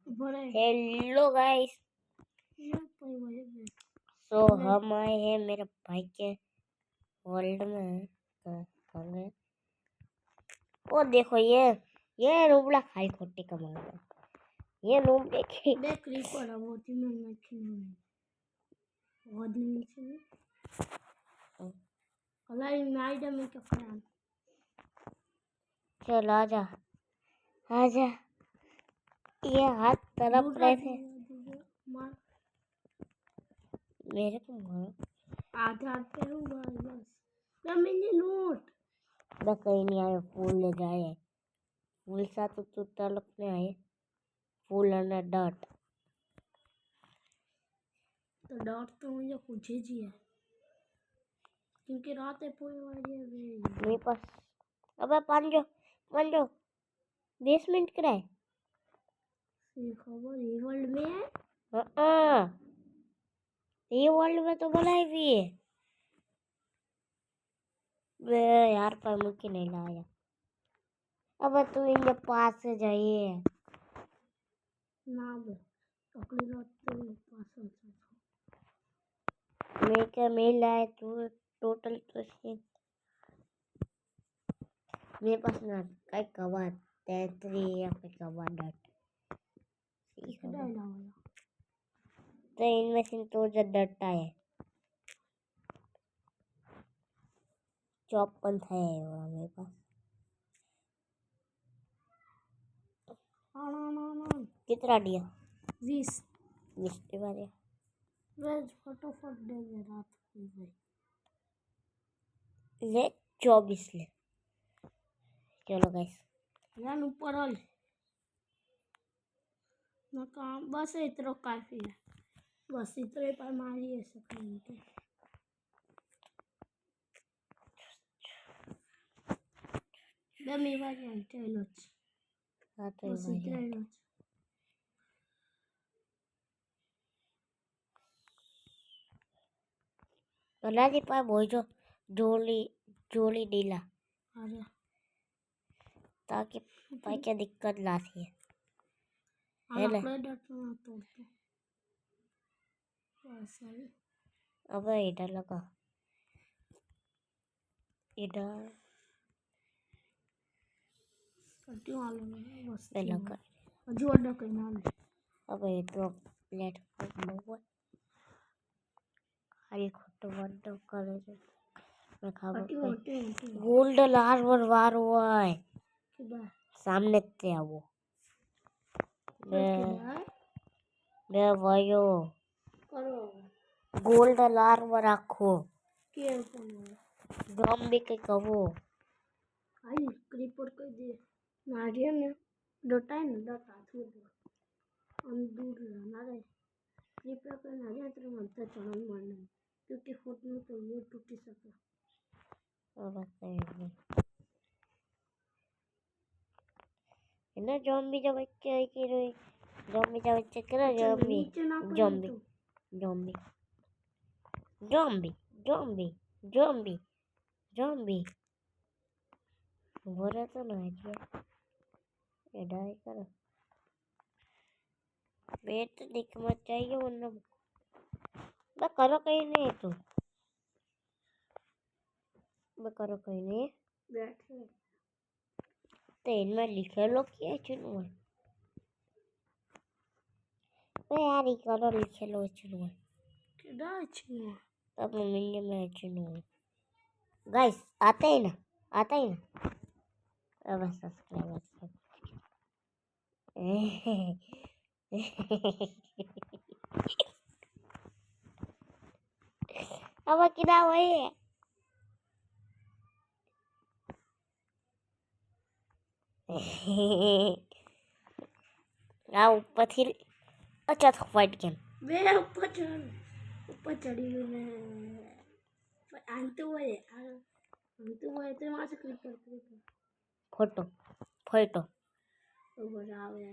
Hello guys. सो हम आए हैं मेरे भाई के वर्ल्ड में। कहाँ वो देखो ये रूबला खाई खोटी कमाएगा। ये रूम देखिए क्रीपर है बहुत ही मैं बहुत नहीं चाहिए अलाई नाइट में क्या करान। चल आजा आजा। ये हाथ तरफ रहे थे मार मेरे को मारो। आधे हाथ पे हूँ बस क्या मैंने नोट मैं कहीं नहीं आया। फूल ले जाए फूल साथ तो तलक में आए फूल और डॉट तो डॉट तो मुझे कुछ ही है क्योंकि रात है पूरी वाली मेरे पास। अबे पांजो 20 मिनट कराए खबर ये वर्ल्ड में है। ये वर्ल्ड में तो बनाई भी है। वे यार पर मुझे नहीं लाया। अब तू इनके पास से जाइए ना बे अगली रात तो पास हो मैं क्या मेल आया तू टोटल तो मेरे पास ना काय कवा 33 या फिर कवा डट तो इनमें से तो जो डट है 54 था मेरे पास। कितना दिया 20 के बारे वेज फटाफट दे दे रात को भाई ले 24 ले। चलो गाइस यार ऊपर हल ना काम बस इतना काफी है बस इतने पर मारी है सकते थे दमी वाली अंटे लोच हाँ तो बस इतने लोच कलाजी पर बोझो जोली जोली डीला अरे ताकि भाई क्या दिक्कत लाती है ना। डटना तो सही अब इधर लगा इधर कटी वाले में बस पे लगा जो अड्डा करना है अब ये तो प्लेटफॉर्म बहुत खाली खोटो बड्डो करे जो मैं खाबो गोल्ड लार वार हुआ है सामने ते आवो मैं वायो करो गोल्ड लार राखो के ड्रम भी के कहो आई क्रीपर कर दे नारियल ने डटा है ना डटा थोड़ा हम दूर रहना रे क्रीपर कर नारियल तेरे मंत्र चढ़न मारना क्योंकि फुट में तो ये टूट सके अब बताइए इन्हें ज़ॉम्बी जब बच्चे आई कि रोई ज़ॉम्बी जब बच्चे करा zombie zombie zombie zombie zombie zombie zombie बोला तो ना है ये डाई करो बेट दिख मत चाहिए वरना मैं करो कहीं नहीं तू मैं करो कहीं नहीं बैठे तो इनमें लिखे लो क्या चुनूँ मैं यार ही करो लिखे लो चुनूँ किधर चुनूँ तब मम्मी मैं चुनूँ गाइस आता ही ना अब सब्सक्राइब अब कितना वही है आ ऊपर थी अच्छा था फाइट गेम वे ऊपर चढ़ी हुई मैं आंते हुए तो वहाँ से क्रीपर फोटो ऊपर आ गया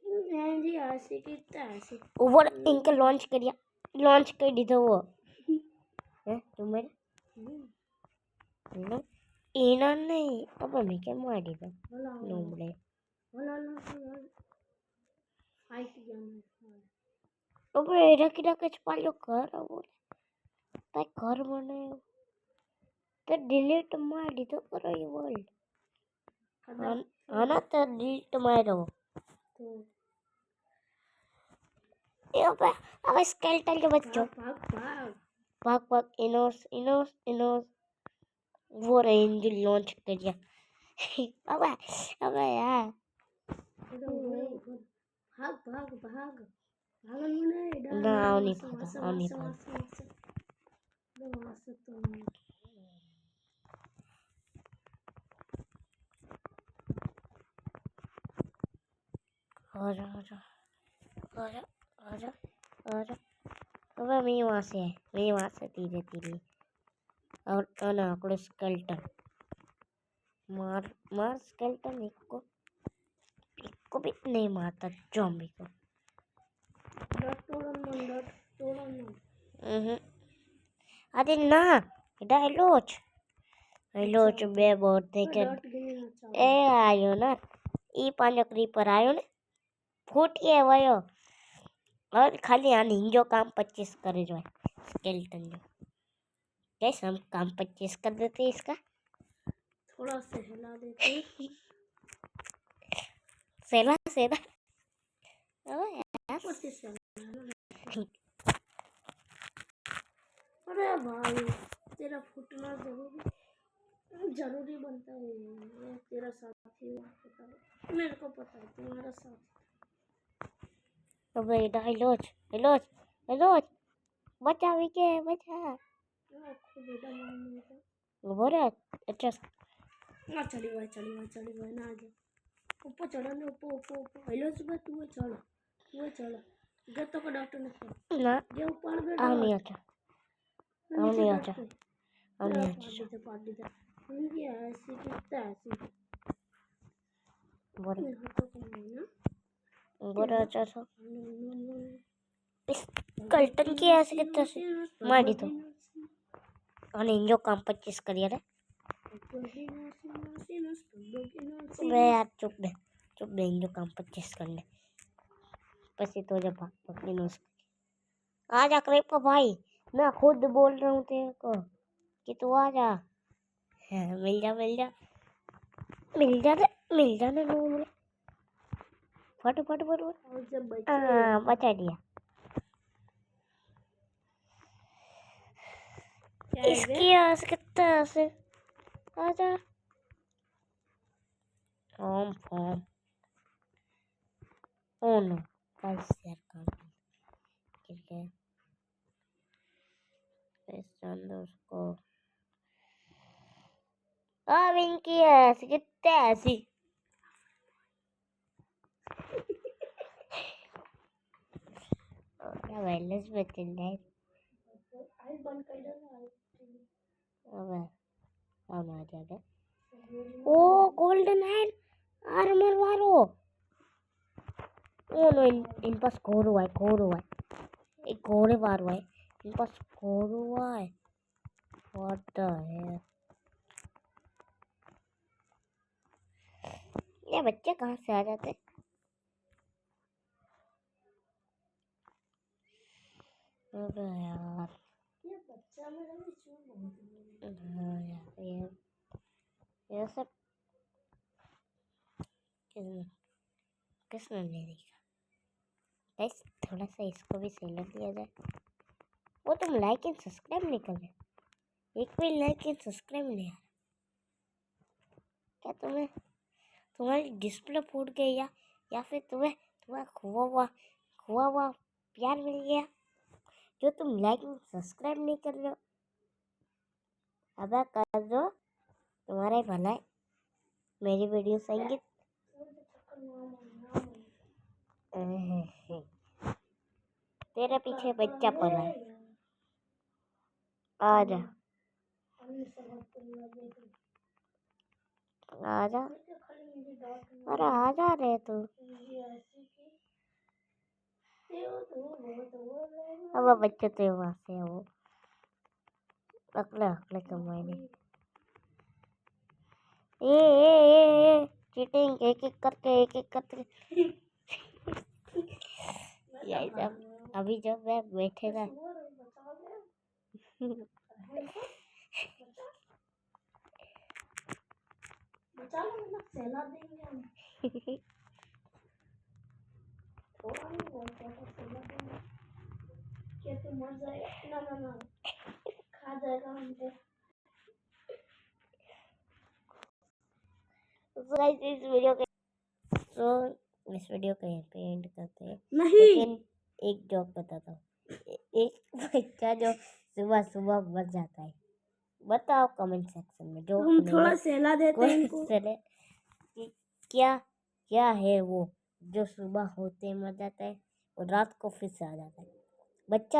मैं जी ऐसे कितना ऐसे ऊपर इनके लॉन्च कर दी था वो है तुम्हें इना नहीं अब मैं क्या मार दी था नूबड़े आइट गया मैं अबे रखी रखे पालो घर वो ताई घर बने तो डिलीट मार दी तो करो ये वर्ल्ड आना तो डिलीट मारो तो ये अब स्केलेटन के बच्चों भाग भाग भाग भाग इनोस वो रहे इंजन लॉन्च कर दिया अबे अबे यार भाग भाग भाग भागन मने ना आओ नहीं भागा आओ नहीं भागा आजा आजा आजा आजा आजा अबे मैं वहाँ से धीरे धीरे और ना आकड़े स्केलेटन मार मार स्केलेटन एक को भी नहीं मारता जॉम्बी को अरे ना डायलोच डायलोच बे बहुत देखे ए आयो ना ई पांचो क्रीपर आयो ने फूट के वयो और खाली आ निंजो काम 25 करे जो स्केलेटन जो कैसे हम काम 25 कर देते इसका थोड़ा सा हिला देते सेला सेला अबे यार 25 अरे भाई तेरा फुटना जरूरी बनता है ये तेरा साथी पता है मेरे को पता है तुम्हारा साथ अबे डायलोच डायलोच डायलोच बचा विके बचा बोरे अच्छा ना चली भाई ना आजा ऊपर चढ़ा ना ऊपर हेलो सुबह तू चढ़ गत्तो का डॉक्टर ने ना ये ऊपर बैठ आओ नहीं अच्छा आओ नहीं अच्छा पार्टी था उनकी ऐसी कितना ऐसी बोरे हाथों को ना बोरे अच्छा सा इस कल्टन की ऐसे कितना से मारी तो और इंजो काम 25 करिए रे बे यार चुप दे इंजो काम 25 करने पसी तो जब भाग पकड़ी नो आ जा क्रेप भाई मैं खुद बोल रहा हूँ तेरे को कि तू आ जा मिल जा ना लोग फट बचा दिया इसकी आस कितना से आजा फॉर्म ओ नो कल शेयर कर ठीक है उसको अब इनकी ऐसी कितने ऐसी क्या वायरलेस बचन है अब आ जाएगा ओ गोल्डन हैंड आर्मर मारो ओ नो इन पास कोर हुआ है एक घोड़े मार हुआ है इन पास कोर हुआ है व्हाट द हेल ये बच्चे कहाँ से आ जाते अबे यार ये बच्चा मेरा भी क्यों हाँ यार ये सब किसने नहीं देखा गाइस थोड़ा सा इसको भी सेलर दिया जाए वो तुम लाइक एंड सब्सक्राइब नहीं कर रहे एक भी लाइक एंड सब्सक्राइब नहीं यार क्या तुम्हारी डिस्प्ले फूट गई या फिर तुम्हें खोआ हुआ प्यार मिल गया जो तुम लाइक एंड सब्सक्राइब नहीं कर रहे हो अब कर दो तुम्हारा ही भला है मेरी वीडियो संगीत तेरे पीछे बच्चा पड़ा है आजा आजा अरे आजा रे तू अब बच्चे तो वहां से है वो अकले कमाई ए चीटिंग एक एक करके जब अभी जब वह बैठेगा बचा लो ना, सहला देंगे हम। थोड़ा नहीं बोलते तो सहला देंगे। क्या तू मर जाएगा? ना ना ना, खा जाएगा हमको। तो गाइस इस वीडियो को यहीं पे एंड करते हैं। नहीं। लेकिन एक जॉक बताता हूँ। एक बच्चा जो सुबह सुबह मर जाता है, बताओ कमेंट सेक्शन में। जो हम थोड़ा सहला देते हैं इनको। कि क्या क्या है वो जो सुबह होते मर जाता है और रात को फिर से आ जाता है। बच्चा